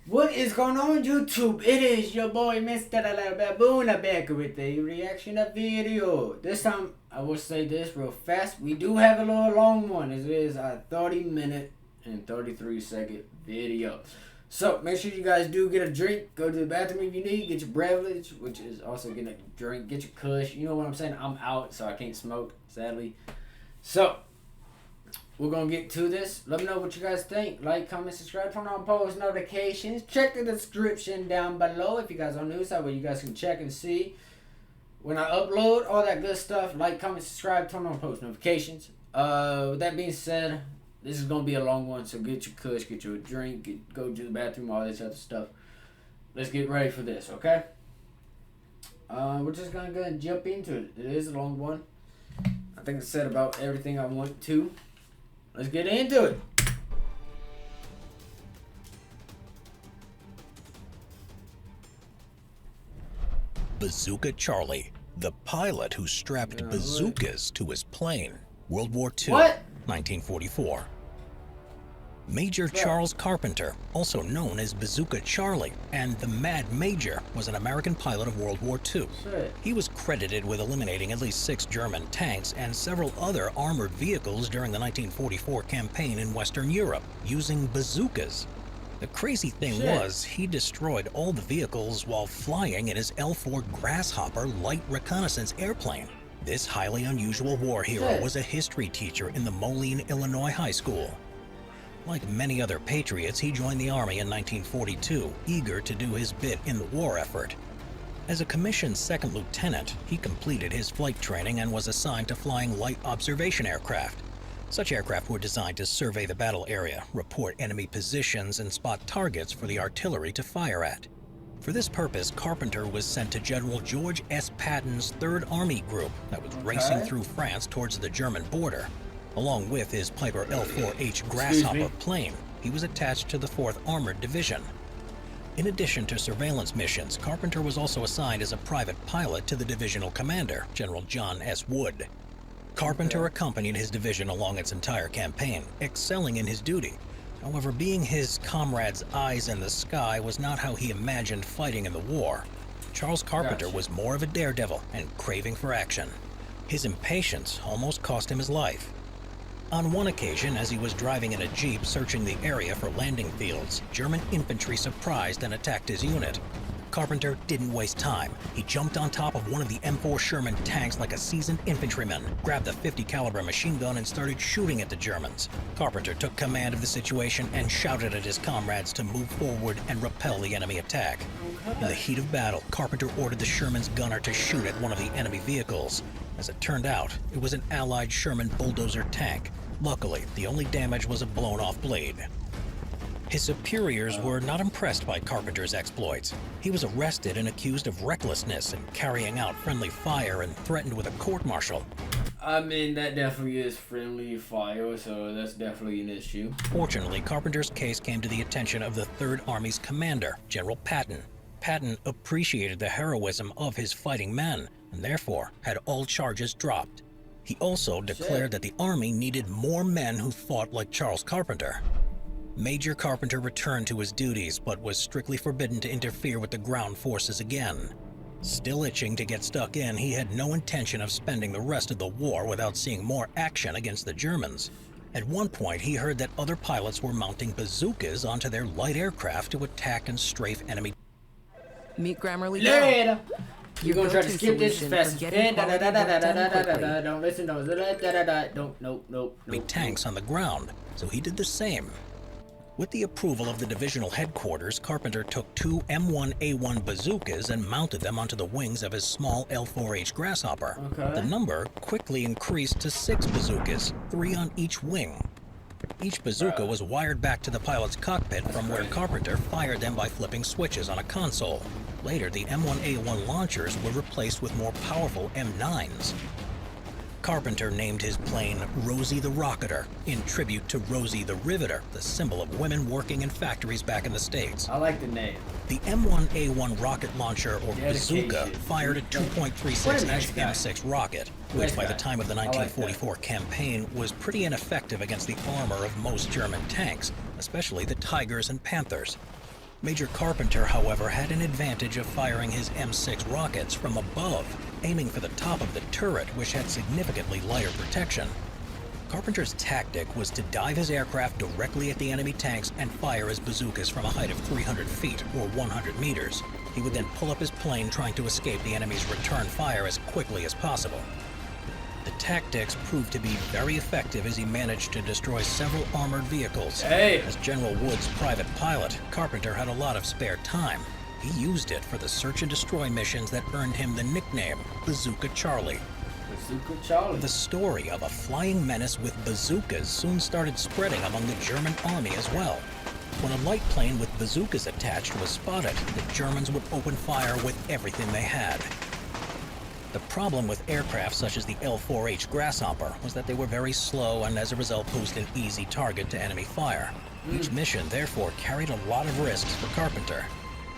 What is going on, YouTube? It is your boy MrBaboon back with a reaction video. This time, I will say this real fast. We do have a little long one. It is a 30-minute and 33-second video. So, make sure you guys do get a drink. Go to the bathroom if you need. Get your beverage, which is also getting a drink. Get your kush. You know what I'm saying? I'm out, so I can't smoke, sadly. So, we're going to get to this. Let me know what you guys think. Like, comment, subscribe, turn on post notifications. Check the description down below if you guys are new, so where you guys can check and see when I upload, all that good stuff. Like, comment, subscribe, turn on post notifications. With that being said, this is going to be a long one, so get your kush, get you a drink, go to the bathroom, all this other stuff. Let's get ready for this, okay? We're just going to go and jump into it. It is a long one. I think I said about everything I want to. Let's get into it. Bazooka Charlie, the pilot who strapped bazookas to his plane. World War II, What? 1944. Major Charles Carpenter, also known as Bazooka Charlie and the Mad Major, was an American pilot of World War II. Shit. He was credited with eliminating at least 6 German tanks and several other armored vehicles during the 1944 campaign in Western Europe, using bazookas. The crazy thing was, he destroyed all the vehicles while flying in his L-4 Grasshopper light reconnaissance airplane. This highly unusual war hero was a history teacher in the Moline, Illinois high school. Like many other patriots, he joined the Army in 1942, eager to do his bit in the war effort. As a commissioned second lieutenant, he completed his flight training and was assigned to flying light observation aircraft. Such aircraft were designed to survey the battle area, report enemy positions, and spot targets for the artillery to fire at. For this purpose, Carpenter was sent to General George S. Patton's 3rd Army Group that was racing through France towards the German border. Along with his Piper L-4H Grasshopper plane, he was attached to the 4th Armored Division. In addition to surveillance missions, Carpenter was also assigned as a private pilot to the divisional commander, General John S. Wood. Carpenter accompanied his division along its entire campaign, excelling in his duty. However, being his comrades' eyes in the sky was not how he imagined fighting in the war. Charles Carpenter was more of a daredevil and craving for action. His impatience almost cost him his life. On one occasion, as he was driving in a Jeep searching the area for landing fields, German infantry surprised and attacked his unit. Carpenter didn't waste time. He jumped on top of one of the M4 Sherman tanks like a seasoned infantryman, grabbed a .50 caliber machine gun and started shooting at the Germans. Carpenter took command of the situation and shouted at his comrades to move forward and repel the enemy attack. In the heat of battle, Carpenter ordered the Sherman's gunner to shoot at one of the enemy vehicles. As it turned out, it was an Allied Sherman bulldozer tank. Luckily, the only damage was a blown-off blade. His superiors were not impressed by Carpenter's exploits. He was arrested and accused of recklessness in carrying out friendly fire and threatened with a court-martial. I mean, that definitely is friendly fire, so that's definitely an issue. Fortunately, Carpenter's case came to the attention of the 3rd Army's commander, General Patton. Patton appreciated the heroism of his fighting men and therefore had all charges dropped. He also declared that the Army needed more men who fought like Charles Carpenter. Major Carpenter returned to his duties, but was strictly forbidden to interfere with the ground forces again. Still itching to get stuck in, he had no intention of spending the rest of the war without seeing more action against the Germans. At one point, he heard that other pilots were mounting bazookas onto their light aircraft to attack and strafe enemy. Meet Grammarly. Later. You're gonna try to skip this as fast as you can. Don't listen. Don't. Nope. Tanks on the ground, so he did the same. With the approval of the divisional headquarters, Carpenter took 2 M1A1 bazookas and mounted them onto the wings of his small L4H Grasshopper. The number quickly increased to 6 bazookas, 3 on each wing. Each bazooka was wired back to the pilot's cockpit from where Carpenter fired them by flipping switches on a console. Later, the M1A1 launchers were replaced with more powerful M9s. Carpenter named his plane Rosie the Rocketer, in tribute to Rosie the Riveter, the symbol of women working in factories back in the States. I like the name. The M1A1 rocket launcher, or bazooka, fired a 2.36-inch M6 rocket, which by the time of the 1944 campaign was pretty ineffective against the armor of most German tanks, especially the Tigers and Panthers. Major Carpenter, however, had an advantage of firing his M6 rockets from above, aiming for the top of the turret, which had significantly lighter protection. Carpenter's tactic was to dive his aircraft directly at the enemy tanks and fire his bazookas from a height of 300 feet or 100 meters. He would then pull up his plane, trying to escape the enemy's return fire as quickly as possible. The tactics proved to be very effective as he managed to destroy several armored vehicles. As General Wood's private pilot, Carpenter had a lot of spare time. He used it for the search and destroy missions that earned him the nickname Bazooka Charlie. Bazooka Charlie. The story of a flying menace with bazookas soon started spreading among the German army as well. When a light plane with bazookas attached was spotted, the Germans would open fire with everything they had. The problem with aircraft such as the L-4H Grasshopper was that they were very slow and as a result posed an easy target to enemy fire. Each mission therefore carried a lot of risks for Carpenter.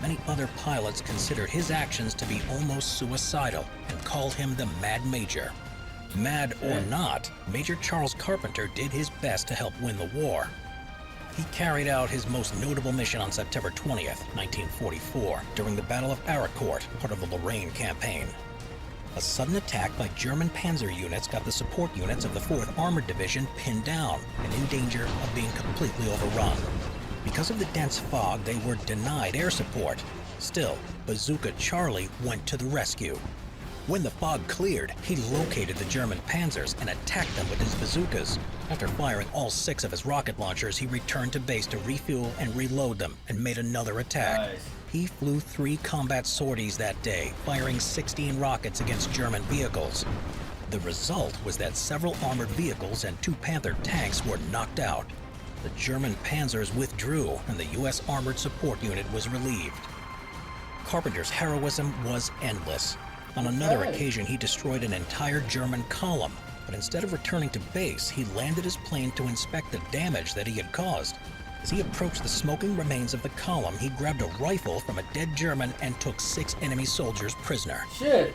Many other pilots considered his actions to be almost suicidal and called him the Mad Major. Mad or not, Major Charles Carpenter did his best to help win the war. He carried out his most notable mission on September 20th, 1944, during the Battle of Aricourt, part of the Lorraine campaign. A sudden attack by German panzer units got the support units of the 4th Armored Division pinned down and in danger of being completely overrun. Because of the dense fog, they were denied air support. Still, Bazooka Charlie went to the rescue. When the fog cleared, he located the German panzers and attacked them with his bazookas. After firing all 6 of his rocket launchers, he returned to base to refuel and reload them and made another attack. Nice. He flew 3 combat sorties that day, firing 16 rockets against German vehicles. The result was that several armored vehicles and 2 Panther tanks were knocked out. The German panzers withdrew and the U.S. Armored Support Unit was relieved. Carpenter's heroism was endless. On another occasion, he destroyed an entire German column, but instead of returning to base, he landed his plane to inspect the damage that he had caused. As he approached the smoking remains of the column, he grabbed a rifle from a dead German and took 6 enemy soldiers prisoner. Shit.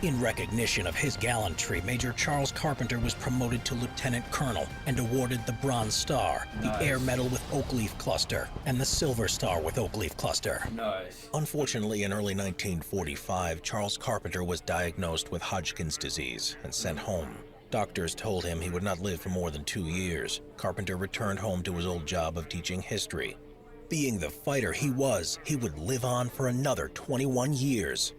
In recognition of his gallantry, Major Charles Carpenter was promoted to Lieutenant Colonel and awarded the Bronze Star, the Air Medal with Oak Leaf Cluster, and the Silver Star with Oak Leaf Cluster. Nice. Unfortunately, in early 1945, Charles Carpenter was diagnosed with Hodgkin's disease and sent home. Doctors told him he would not live for more than 2 years. Carpenter returned home to his old job of teaching history. Being the fighter he was, he would live on for another 21 years.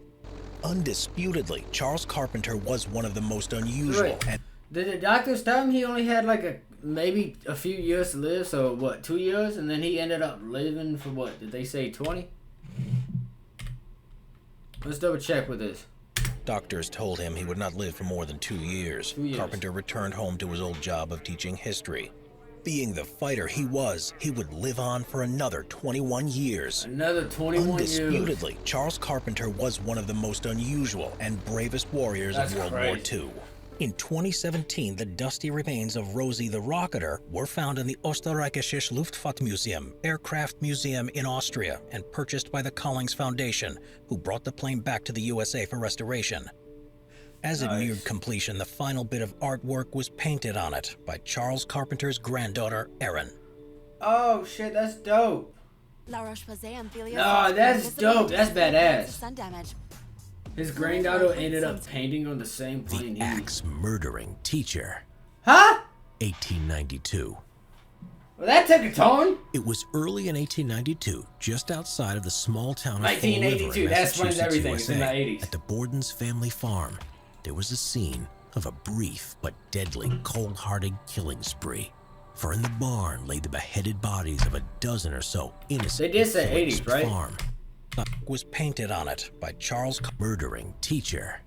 Undisputedly, Charles Carpenter was one of the most unusual and... Did the doctors tell him he only had like maybe a few years to live? So what, 2 years? And then he ended up living for what? Did they say 20? Let's double check with this. Doctors told him he would not live for more than 2 years. Carpenter returned home to his old job of teaching history. Being the fighter he was, he would live on for another 21 years. Another 21 years. Undisputedly, Charles Carpenter was one of the most unusual and bravest warriors of World War II. In 2017, the dusty remains of Rosie the Rocketer were found in the Österreichisches Luftfahrtmuseum, aircraft museum in Austria, and purchased by the Collings Foundation, who brought the plane back to the USA for restoration. As it neared completion, the final bit of artwork was painted on it by Charles Carpenter's granddaughter, Erin. Oh shit, that's dope. No, that's dope. That's badass. His granddaughter ended up painting on the same plane. The axe-murdering teacher. Huh? 1892. Well, that took a turn. It was early in 1892, just outside of the small town of 1982. That explains everything. It's in the 80s. At the Borden's family farm, there was a scene of a brief but deadly, cold-hearted killing spree. For in the barn lay the beheaded bodies of a dozen or so innocent. They did say 80s, right? Farm. Was painted on it by Charles murdering teacher.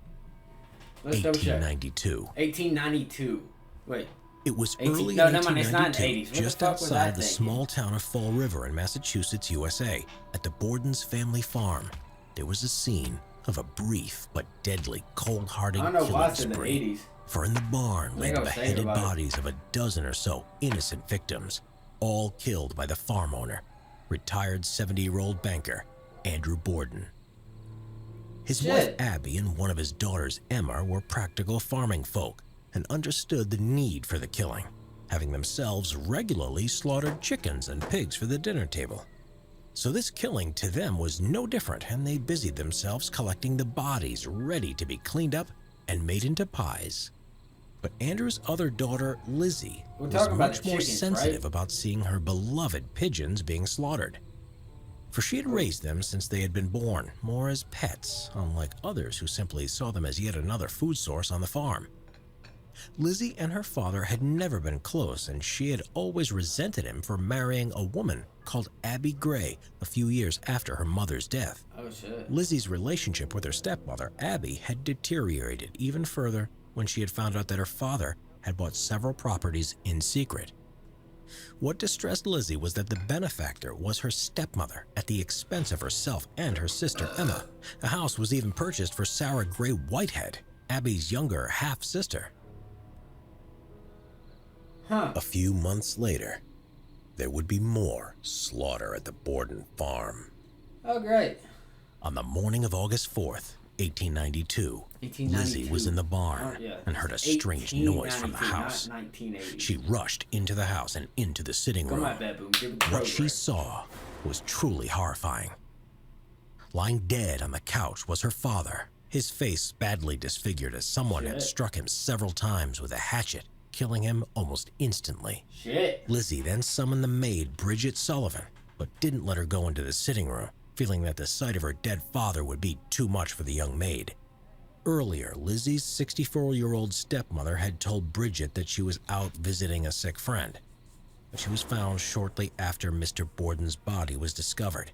Let's double check. 1892. 1892. Wait. It was 18 early no, in never mind, it's not in the 1892, 80s. What just the fuck was I outside the thinking? small town of Fall River in Massachusetts, USA, at the Borden's family farm, there was a scene of a brief but deadly, cold-hearted I don't know why killing it's in the spree. 80s. For in the barn lay the I was thinking beheaded about it. bodies of a dozen or so innocent victims, all killed by the farm owner, retired 70-year-old banker, Andrew Borden. His wife Abby and one of his daughters, Emma, were practical farming folk and understood the need for the killing, having themselves regularly slaughtered chickens and pigs for the dinner table. So this killing to them was no different, and they busied themselves collecting the bodies ready to be cleaned up and made into pies. But Andrew's other daughter, Lizzie, was much more sensitive about seeing her beloved pigeons being slaughtered. For she had raised them since they had been born, more as pets, unlike others who simply saw them as yet another food source on the farm. Lizzie and her father had never been close, and she had always resented him for marrying a woman called Abby Gray a few years after her mother's death. Oh, shit. Lizzie's relationship with her stepmother, Abby, had deteriorated even further when she had found out that her father had bought several properties in secret. What distressed Lizzie was that the benefactor was her stepmother at the expense of herself and her sister Emma. A house was even purchased for Sarah Gray Whitehead, Abby's younger half-sister. A few months later, there would be more slaughter at the Borden farm. Oh, great. On the morning of August 4th, 1892, Lizzie was in the barn and heard a strange noise from the house. She rushed into the house and into the sitting room. What she saw was truly horrifying. Lying dead on the couch was her father, his face badly disfigured as someone had struck him several times with a hatchet, killing him almost instantly. Lizzie then summoned the maid, Bridget Sullivan, but didn't let her go into the sitting room, feeling that the sight of her dead father would be too much for the young maid. Earlier, Lizzie's 64-year-old stepmother had told Bridget that she was out visiting a sick friend, but she was found shortly after Mr. Borden's body was discovered.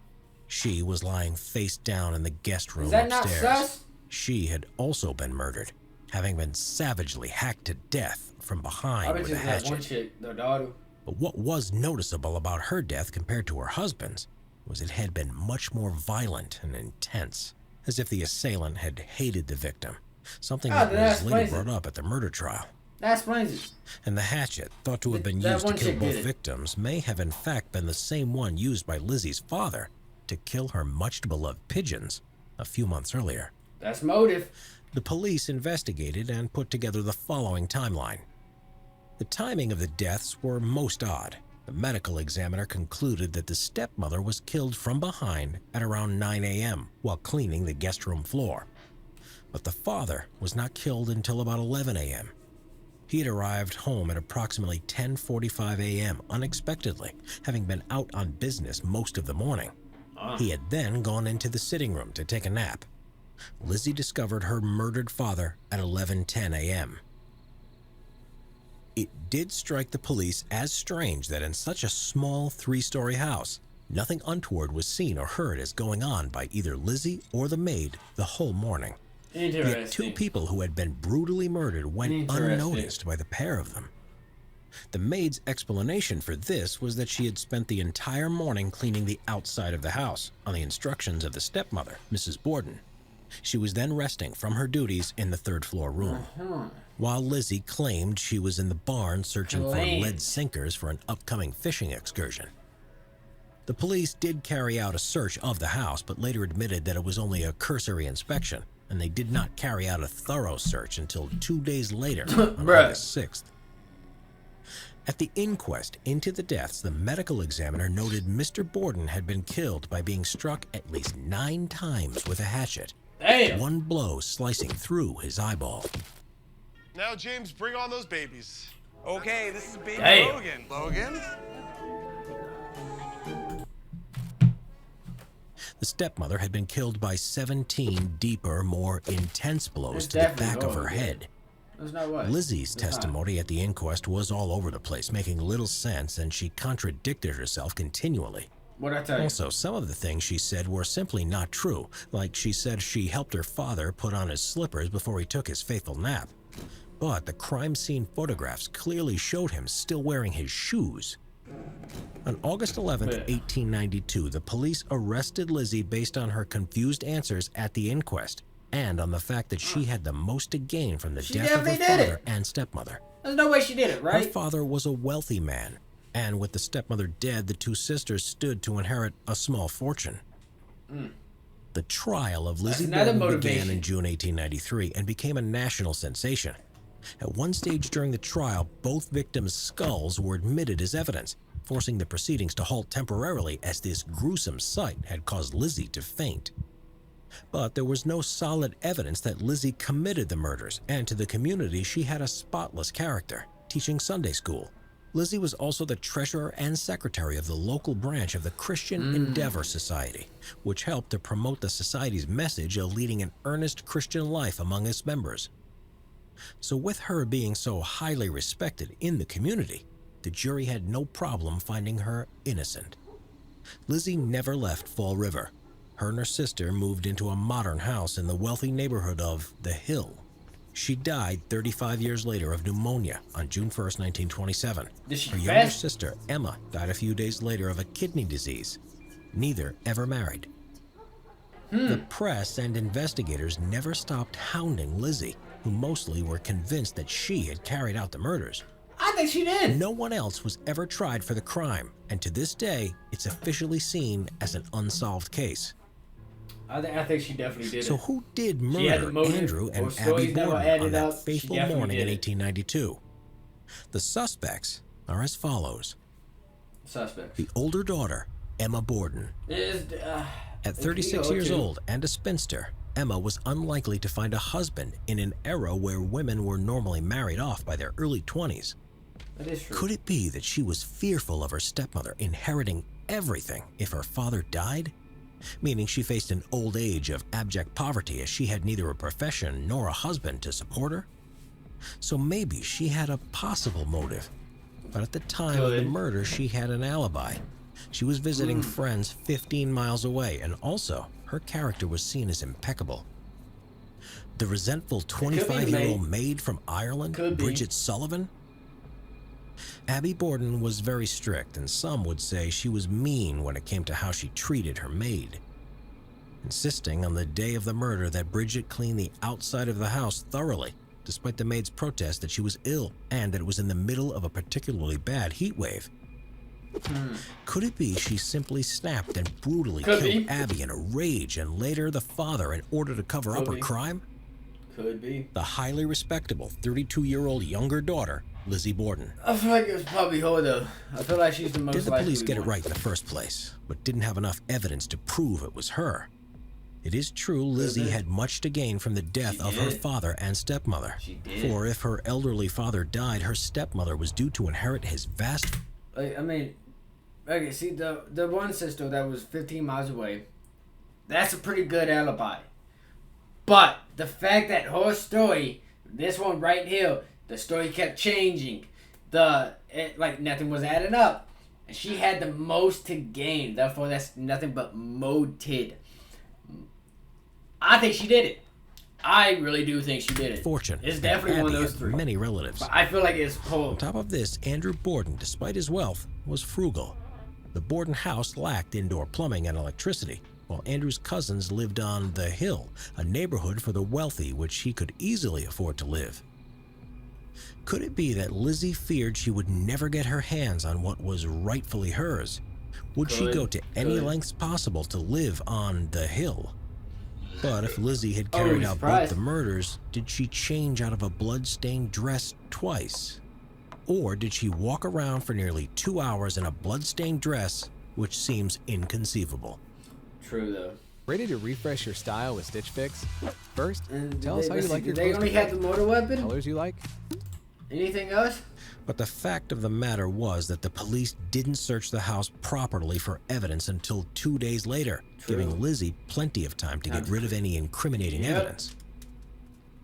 She was lying face down in the guest room upstairs. Not sus? She had also been murdered, having been savagely hacked to death from behind with a hatchet. But what was noticeable about her death compared to her husband's was it had been much more violent and intense, as if the assailant had hated the victim, something that was later brought up at the murder trial. That explains it. And the hatchet, thought to have been used to kill both victims, may have in fact been the same one used by Lizzie's father to kill her much-beloved pigeons a few months earlier. That's motive. The police investigated and put together the following timeline. The timing of the deaths were most odd. The medical examiner concluded that the stepmother was killed from behind at around 9 a.m. while cleaning the guest room floor. But the father was not killed until about 11 a.m. He had arrived home at approximately 10:45 a.m. unexpectedly, having been out on business most of the morning. He had then gone into the sitting room to take a nap. Lizzie discovered her murdered father at 11:10 a.m. It did strike the police as strange that in such a small 3-story house, nothing untoward was seen or heard as going on by either Lizzie or the maid the whole morning. Yet 2 people who had been brutally murdered went unnoticed by the pair of them. The maid's explanation for this was that she had spent the entire morning cleaning the outside of the house on the instructions of the stepmother, Mrs. Borden. She was then resting from her duties in the 3rd-floor room, while Lizzie claimed she was in the barn searching for lead sinkers for an upcoming fishing excursion. The police did carry out a search of the house, but later admitted that it was only a cursory inspection, and they did not carry out a thorough search until 2 days later, on August 6th. At the inquest into the deaths, the medical examiner noted Mr. Borden had been killed by being struck at least 9 times with a hatchet. Damn. One blow slicing through his eyeball. Now, James, bring on those babies. Okay, this is baby Damn. Logan. The stepmother had been killed by 17 deeper, more intense blows to the back of her head. Lizzie's testimony at the inquest was all over the place, making little sense, and she contradicted herself continually. What'd I tell you? Also, some of the things she said were simply not true, like she said she helped her father put on his slippers before he took his fateful nap. But the crime scene photographs clearly showed him still wearing his shoes. On August 11th, 1892, the police arrested Lizzie based on her confused answers at the inquest and on the fact that she had the most to gain from the death of her father and stepmother. There's no way she did it, right? Her father was a wealthy man, and with the stepmother dead, the 2 sisters stood to inherit a small fortune. The trial of Lizzie Borden began in June 1893 and became a national sensation. At one stage during the trial, both victims' skulls were admitted as evidence, forcing the proceedings to halt temporarily as this gruesome sight had caused Lizzie to faint. But there was no solid evidence that Lizzie committed the murders, and to the community she had a spotless character, teaching Sunday school. Lizzie was also the treasurer and secretary of the local branch of the Christian Endeavor Society, which helped to promote the society's message of leading an earnest Christian life among its members. So with her being so highly respected in the community, the jury had no problem finding her innocent. Lizzie never left Fall River. Her and her sister moved into a modern house in the wealthy neighborhood of The Hill. She died 35 years later of pneumonia on June 1st, 1927. Her younger sister, Emma, died a few days later of a kidney disease. Neither ever married. The press and investigators never stopped hounding Lizzie, who mostly were convinced that she had carried out the murders. I think she did. No one else was ever tried for the crime, and to this day, it's officially seen as an unsolved case. I think she definitely did So it. who did murder Andrew and Abby Borden on that fateful morning in 1892? The suspects are as follows. Suspects. The older daughter, Emma Borden. At 36 years old and a spinster, Emma was unlikely to find a husband in an era where women were normally married off by their early 20s. That is true. Could it be that she was fearful of her stepmother inheriting everything if her father died? Meaning she faced an old age of abject poverty as she had neither a profession nor a husband to support her? So maybe she had a possible motive. But at the time of the murder, she had an alibi. She was visiting friends 15 miles away, and also her character was seen as impeccable. The resentful 25-year-old maid from Ireland, Bridget Sullivan? Abby Borden was very strict, and some would say she was mean when it came to how she treated her maid, insisting on the day of the murder that Bridget clean the outside of the house thoroughly, despite the maid's protest that she was ill and that it was in the middle of a particularly bad heat wave. Could it be she simply snapped and brutally killed Abby in a rage and later the father in order to cover up her crime? Could be. The highly respectable 32-year-old younger daughter, Lizzie Borden. I feel like it was probably her though. I feel like she's the most likely. Did the police get it right in the first place, but didn't have enough evidence to prove it was her? It is true Lizzie had much to gain from the death of her father and stepmother. She did. For if her elderly father died, her stepmother was due to inherit his vast... Okay, see, the one sister that was 15 miles away, that's a pretty good alibi. But the fact that her story, this one right here, the story kept changing. Nothing was adding up. And she had the most to gain. Therefore, that's nothing but motive. I think she did it. I really do think she did it. Fortune. It's definitely one of those three. Many relatives. But I feel like it's Paul. On top of this, Andrew Borden, despite his wealth, was frugal. The Borden house lacked indoor plumbing and electricity, while Andrew's cousins lived on The Hill, a neighborhood for the wealthy which he could easily afford to live. Could it be that Lizzie feared she would never get her hands on what was rightfully hers? Would she go to any lengths possible to live on The Hill? But if Lizzie had carried out both the murders, did she change out of a blood-stained dress twice? Or did she walk around for nearly 2 hours in a blood-stained dress, which seems inconceivable? True, though. Ready to refresh your style with Stitch Fix? First, tell us how you like your clothes. They only had the motor weapon? Colors you like? Anything else? But the fact of the matter was that the police didn't search the house properly for evidence until 2 days later, giving Lizzie plenty of time to get rid of any incriminating evidence.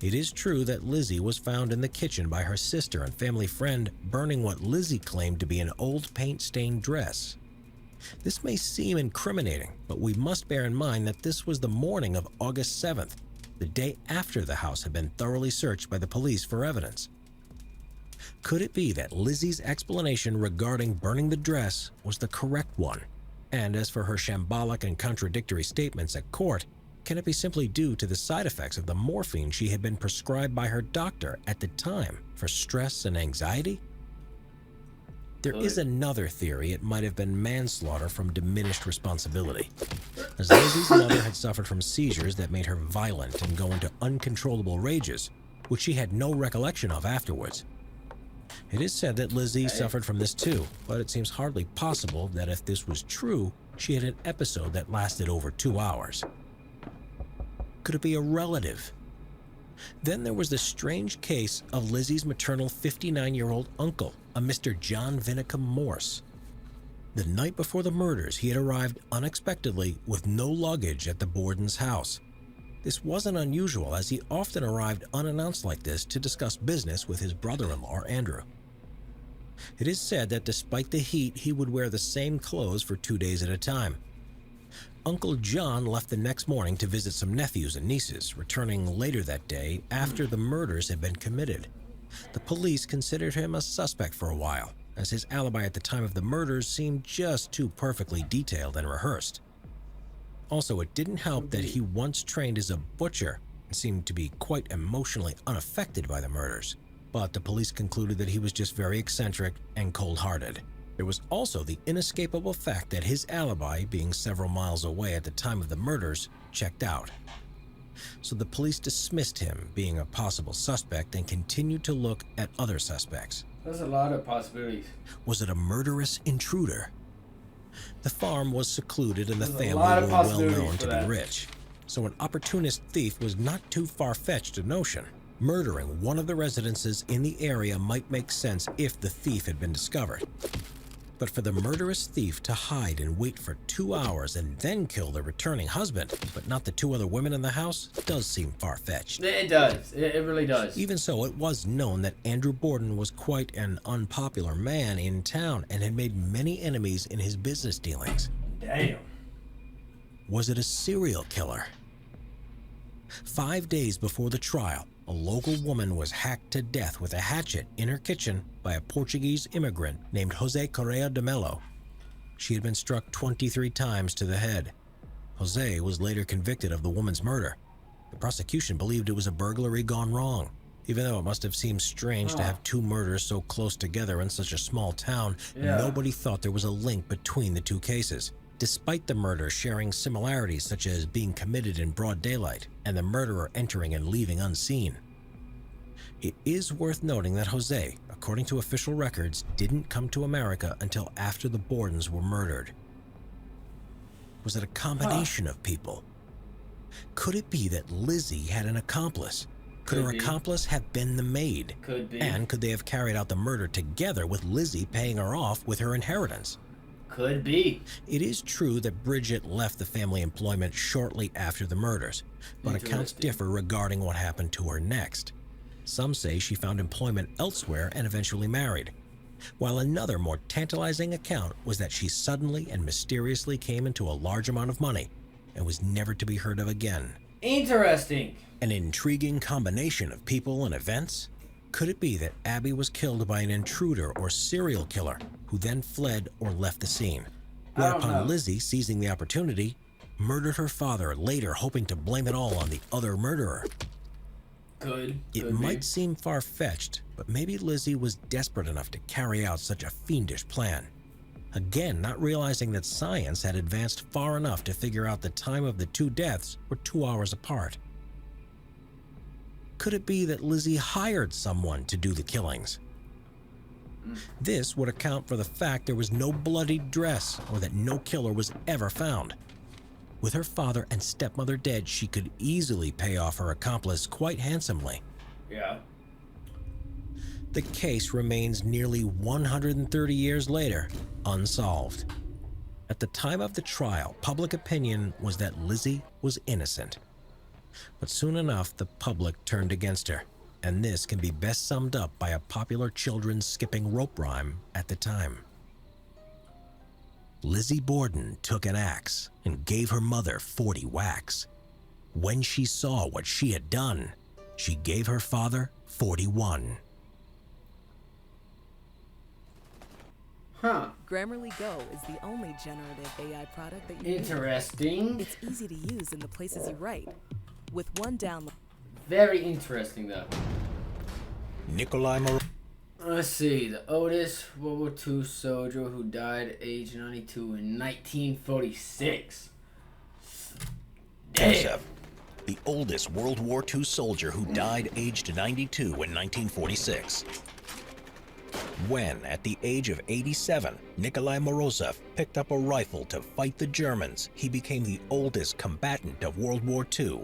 It is true that Lizzie was found in the kitchen by her sister and family friend burning what Lizzie claimed to be an old paint-stained dress. This may seem incriminating, but we must bear in mind that this was the morning of August 7th, the day after the house had been thoroughly searched by the police for evidence. Could it be that Lizzie's explanation regarding burning the dress was the correct one? And as for her shambolic and contradictory statements at court, can it be simply due to the side effects of the morphine she had been prescribed by her doctor at the time for stress and anxiety? There is another theory it might have been manslaughter from diminished responsibility, as Lizzie's mother had suffered from seizures that made her violent and go into uncontrollable rages, which she had no recollection of afterwards. It is said that Lizzie suffered from this too, but it seems hardly possible that if this was true, she had an episode that lasted over 2 hours. Could it be a relative? Then there was the strange case of Lizzie's maternal 59-year-old uncle, a Mr. John Vinicum Morse. The night before the murders, he had arrived unexpectedly with no luggage at the Borden's house. This wasn't unusual, as he often arrived unannounced like this to discuss business with his brother-in-law, Andrew. It is said that despite the heat, he would wear the same clothes for 2 days at a time. Uncle John left the next morning to visit some nephews and nieces, returning later that day after the murders had been committed. The police considered him a suspect for a while, as his alibi at the time of the murders seemed just too perfectly detailed and rehearsed. Also, it didn't help that he once trained as a butcher and seemed to be quite emotionally unaffected by the murders. But the police concluded that he was just very eccentric and cold-hearted. There was also the inescapable fact that his alibi, being several miles away at the time of the murders, checked out. So the police dismissed him being a possible suspect and continued to look at other suspects. There's a lot of possibilities. Was it a murderous intruder? The farm was secluded and the family were well known to be rich, so an opportunist thief was not too far-fetched a notion. Murdering one of the residences in the area might make sense if the thief had been discovered. But for the murderous thief to hide and wait for 2 hours and then kill the returning husband, but not the 2 other women in the house, does seem far-fetched. It does. It really does. Even so, it was known that Andrew Borden was quite an unpopular man in town and had made many enemies in his business dealings. Damn. Was it a serial killer? 5 days before the trial, a local woman was hacked to death with a hatchet in her kitchen by a Portuguese immigrant named Jose Correa de Mello. She had been struck 23 times to the head. Jose was later convicted of the woman's murder. The prosecution believed it was a burglary gone wrong, even though it must have seemed strange to have 2 murders so close together in such a small town. Nobody thought there was a link between the 2 cases, despite the murder sharing similarities such as being committed in broad daylight and the murderer entering and leaving unseen. It is worth noting that Jose, according to official records, didn't come to America until after the Bordens were murdered. Was it a combination of people? Could it be that Lizzie had an accomplice? Could her accomplice have been the maid? Could be. And could they have carried out the murder together with Lizzie paying her off with her inheritance? Could be. It is true that Bridget left the family employment shortly after the murders, but accounts differ regarding what happened to her next. Some say she found employment elsewhere and eventually married, while another more tantalizing account was that she suddenly and mysteriously came into a large amount of money and was never to be heard of again. Interesting. An intriguing combination of people and events? Could it be that Abby was killed by an intruder or serial killer who then fled or left the scene? Whereupon Lizzie, seizing the opportunity, murdered her father, later hoping to blame it all on the other murderer. It might seem far-fetched, but maybe Lizzie was desperate enough to carry out such a fiendish plan. Again, not realizing that science had advanced far enough to figure out the time of the 2 deaths were 2 hours apart. Could it be that Lizzie hired someone to do the killings? This would account for the fact there was no bloodied dress or that no killer was ever found. With her father and stepmother dead, she could easily pay off her accomplice quite handsomely. Yeah. The case remains nearly 130 years later, unsolved. At the time of the trial, public opinion was that Lizzie was innocent. But soon enough, the public turned against her, and this can be best summed up by a popular children's skipping rope rhyme at the time. Lizzie Borden took an axe and gave her mother 40 whacks. When she saw what she had done, she gave her father 41. Grammarly Go is the only generative AI product that you Interesting. need. It's easy to use in the places you write. With one download. Very interesting, though. Nikolai Let's see. The oldest World War II soldier who died at age 92 in 1946. Damn. The oldest World War II soldier who died aged 92 in 1946. when, at the age of 87, Nikolai Morozov picked up a rifle to fight the Germans, he became the oldest combatant of World War II.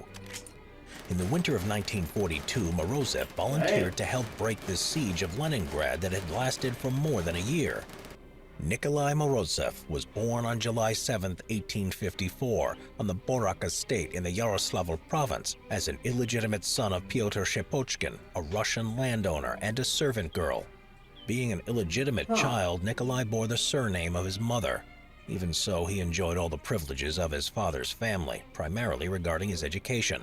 In the winter of 1942, Morozov volunteered to help break the siege of Leningrad that had lasted for more than a year. Nikolai Morozov was born on July 7, 1854, on the Borak estate in the Yaroslavl province as an illegitimate son of Pyotr Shepochkin, a Russian landowner and a servant girl. Being an illegitimate child, Nikolai bore the surname of his mother. Even so, he enjoyed all the privileges of his father's family, primarily regarding his education.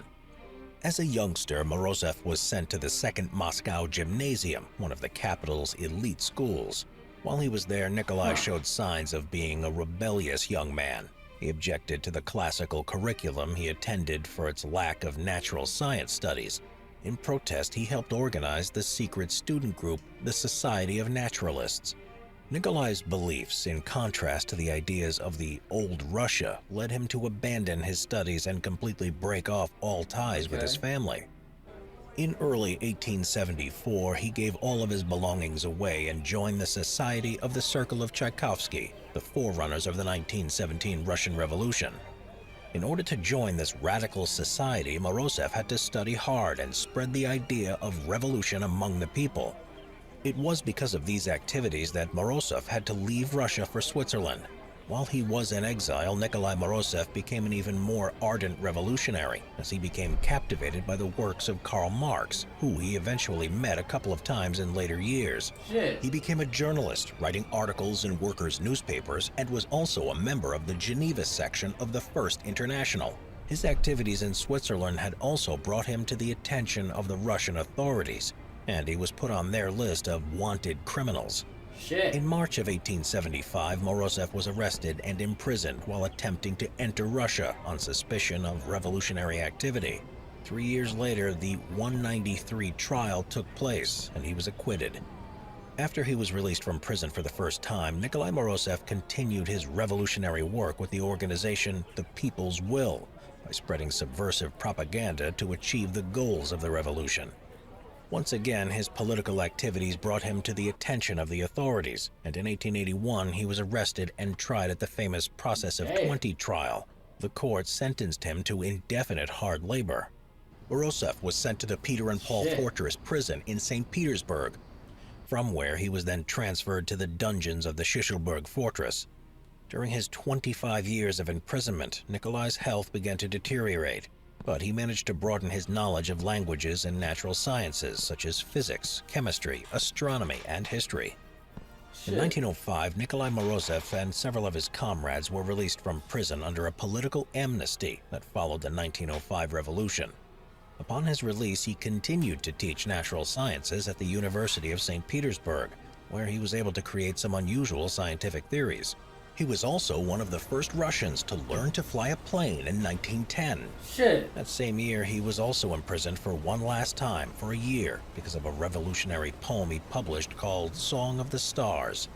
As a youngster, Morozov was sent to the Second Moscow Gymnasium, one of the capital's elite schools. While he was there, Nikolai showed signs of being a rebellious young man. He objected to the classical curriculum he attended for its lack of natural science studies. In protest, he helped organize the secret student group, the Society of Naturalists. Nikolai's beliefs, in contrast to the ideas of the old Russia, led him to abandon his studies and completely break off all ties with his family. In early 1874, he gave all of his belongings away and joined the Society of the Circle of Tchaikovsky, the forerunners of the 1917 Russian Revolution. In order to join this radical society, Morozov had to study hard and spread the idea of revolution among the people. It was because of these activities that Morozov had to leave Russia for Switzerland. While he was in exile, Nikolai Morozov became an even more ardent revolutionary, as he became captivated by the works of Karl Marx, who he eventually met a couple of times in later years. He became a journalist, writing articles in workers' newspapers, and was also a member of the Geneva section of the First International. His activities in Switzerland had also brought him to the attention of the Russian authorities, and he was put on their list of wanted criminals. In March of 1875, Morozov was arrested and imprisoned while attempting to enter Russia on suspicion of revolutionary activity. 3 years later, the 193 trial took place, and he was acquitted. After he was released from prison for the first time, Nikolai Morozov continued his revolutionary work with the organization The People's Will by spreading subversive propaganda to achieve the goals of the revolution. Once again, his political activities brought him to the attention of the authorities, and in 1881 he was arrested and tried at the famous Process of 20 trial. The court sentenced him to indefinite hard labor. Morozov was sent to the Peter and Paul Fortress prison in St. Petersburg, from where he was then transferred to the dungeons of the Shishilburg Fortress. During his 25 years of imprisonment, Nikolai's health began to deteriorate, but he managed to broaden his knowledge of languages and natural sciences such as physics, chemistry, astronomy, and history. In 1905, Nikolai Morozov and several of his comrades were released from prison under a political amnesty that followed the 1905 revolution. Upon his release, he continued to teach natural sciences at the University of St. Petersburg, where he was able to create some unusual scientific theories. He was also one of the first Russians to learn to fly a plane in 1910. That same year, he was also imprisoned for one last time for a year because of a revolutionary poem he published called Song of the Stars.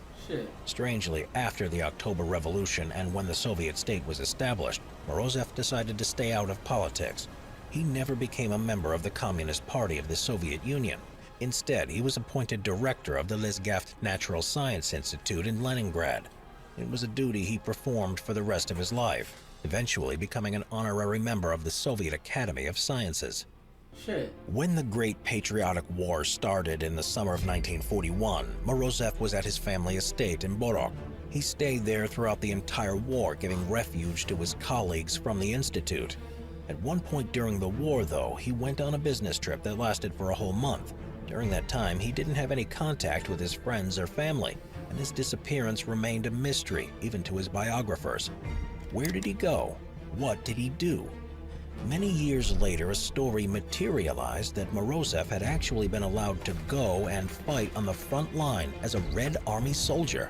Strangely, after the October Revolution and when the Soviet state was established, Morozov decided to stay out of politics. He never became a member of the Communist Party of the Soviet Union. Instead, he was appointed director of the Lezgaft Natural Science Institute in Leningrad. It was a duty he performed for the rest of his life, eventually becoming an honorary member of the Soviet Academy of Sciences. When the Great Patriotic War started in the summer of 1941, Morozov was at his family estate in Borak. He stayed there throughout the entire war, giving refuge to his colleagues from the institute. At one point during the war, though, he went on a business trip that lasted for a whole month. During that time, he didn't have any contact with his friends or family, and his disappearance remained a mystery even to his biographers. Where did he go? What did he do? Many years later, a story materialized that Morozov had actually been allowed to go and fight on the front line as a Red Army soldier.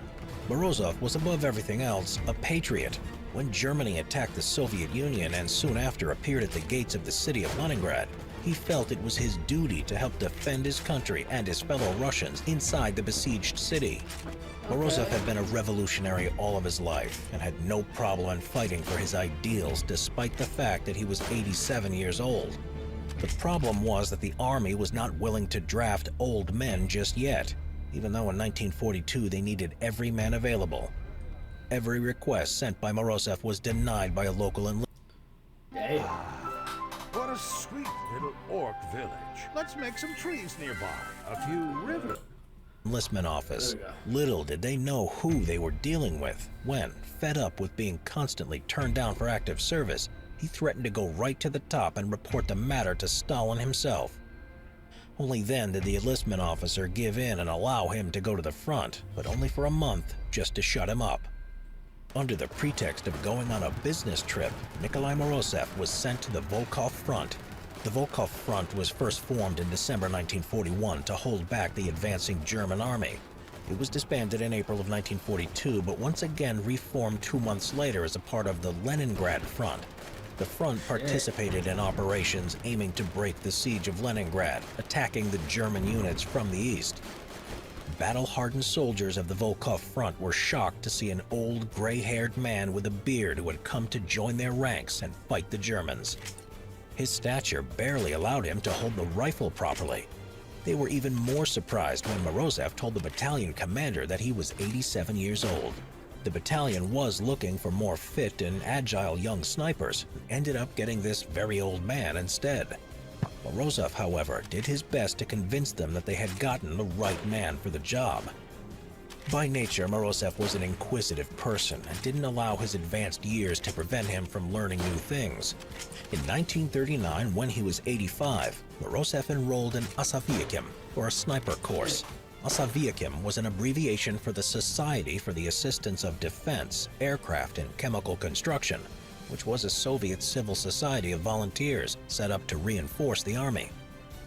Morozov was above everything else a patriot. When Germany attacked the Soviet Union and soon after appeared at the gates of the city of Leningrad, he felt it was his duty to help defend his country and his fellow Russians inside the besieged city. Morozov had been a revolutionary all of his life and had no problem in fighting for his ideals despite the fact that he was 87 years old. The problem was that the army was not willing to draft old men just yet. even though in 1942 they needed every man available. Every request sent by Morozov was denied by a local enlistment. Damn. What a sweet little orc village. Let's make some trees nearby, a few rivers. Enlistment office. There Little did they know who they were dealing with when, fed up with being constantly turned down for active service, he threatened to go right to the top and report the matter to Stalin himself. Only then did the enlistment officer give in and allow him to go to the front, but only for a month, just to shut him up. Under the pretext of going on a business trip, Nikolai Morozov was sent to the Volkhov Front. The Volkhov Front was first formed in December 1941 to hold back the advancing German army. It was disbanded in April of 1942, but once again reformed 2 months later as a part of the Leningrad Front. The front participated in operations aiming to break the siege of Leningrad, attacking the German units from the east. Battle-hardened soldiers of the Volkhov Front were shocked to see an old, gray-haired man with a beard who had come to join their ranks and fight the Germans. His stature barely allowed him to hold the rifle properly. They were even more surprised when Morozov told the battalion commander that he was 87 years old. The battalion was looking for more fit and agile young snipers, and ended up getting this very old man instead. Morozov, however, did his best to convince them that they had gotten the right man for the job. By nature, Morozov was an inquisitive person and didn't allow his advanced years to prevent him from learning new things. In 1939, when he was 85, Morozov enrolled in Asaviakim, or a sniper course. Asaviakim was an abbreviation for the Society for the Assistance of Defense, Aircraft, and Chemical Construction, which was a Soviet civil society of volunteers set up to reinforce the army.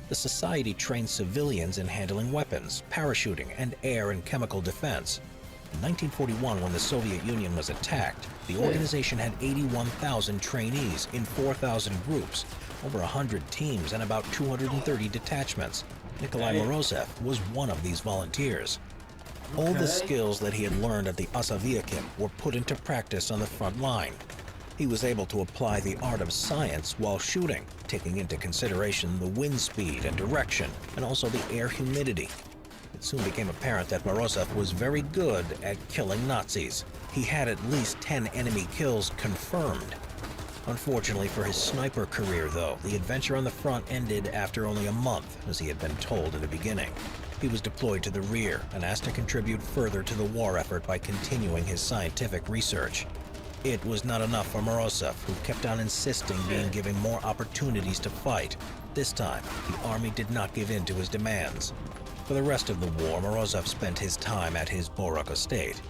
The society trained civilians in handling weapons, parachuting, and air and chemical defense. In 1941, when the Soviet Union was attacked, the organization had 81,000 trainees in 4,000 groups, over 100 teams, and about 230 detachments. Nikolai Morozov was one of these volunteers. All the skills that he had learned at the Asaviakim were put into practice on the front line. He was able to apply the art of science while shooting, taking into consideration the wind speed and direction, and also the air humidity. It soon became apparent that Morozov was very good at killing Nazis. He had at least 10 enemy kills confirmed. Unfortunately for his sniper career, though, the adventure on the front ended after only a month, as he had been told in the beginning. He was deployed to the rear and asked to contribute further to the war effort by continuing his scientific research. It was not enough for Morozov, who kept on insisting being given more opportunities to fight. This time, the army did not give in to his demands. For the rest of the war, Morozov spent his time at his Borak estate.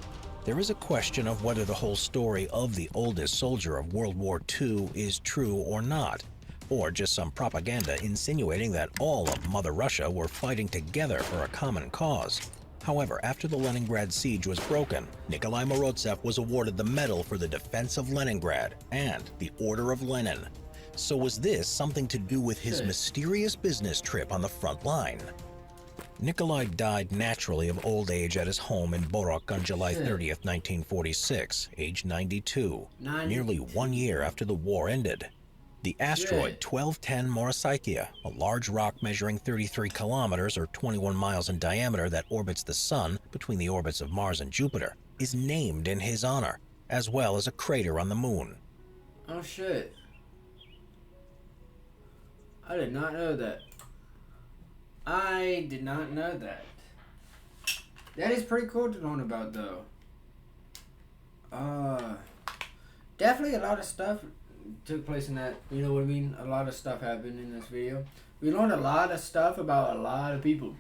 There is a question of whether the whole story of the oldest soldier of World War II is true or not, or just some propaganda insinuating that all of Mother Russia were fighting together for a common cause. However, after the Leningrad siege was broken, Nikolai Morozov was awarded the Medal for the Defense of Leningrad and the Order of Lenin. So was this something to do with his mysterious business trip on the front line? Nikolai died naturally of old age at his home in Borak on July 30th, 1946, age 92, nearly 1 year after the war ended. The asteroid 1210 Morosaikia, a large rock measuring 33 kilometers or 21 miles in diameter that orbits the Sun between the orbits of Mars and Jupiter, is named in his honor, as well as a crater on the Moon. Oh shit. I did not know that. I did not know that. That is pretty cool to learn about, though. Definitely a lot of stuff took place in that. You know what I mean? A lot of stuff happened in this video. We learned a lot of stuff about a lot of people.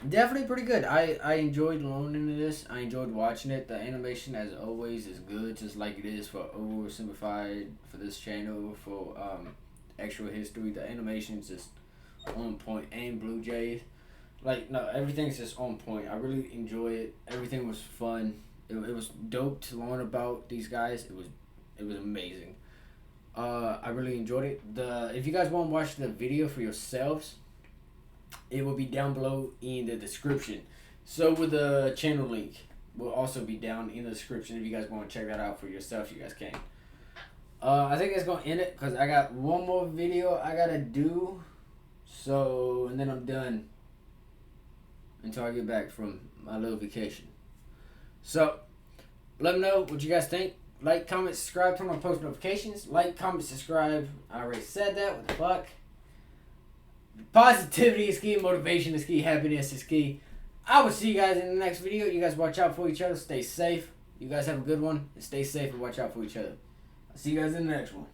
Definitely pretty good. I enjoyed learning this. I enjoyed watching it. The animation, as always, is good, just like it is for Oversimplified, for this channel, for Extra History. The animation is just on point, and Blue Jays. Like, no, everything's just on point. I really enjoy it. Everything was fun. It was dope to learn about these guys. It was amazing. I really enjoyed it. If you guys want to watch the video for yourselves, it will be down below in the description. So will the channel link. Will also be down in the description. If you guys want to check that out for yourself, you guys can. I think it's going to end it because I got one more video I got to do. So, and then I'm done until I get back from my little vacation. So, let me know what you guys think. Like, comment, subscribe, turn on post notifications. Like, comment, subscribe. I already said that. What the fuck? Positivity is key. Motivation is key. Happiness is key. I will see you guys in the next video. You guys watch out for each other. Stay safe. You guys have a good one. And stay safe and watch out for each other. I'll see you guys in the next one.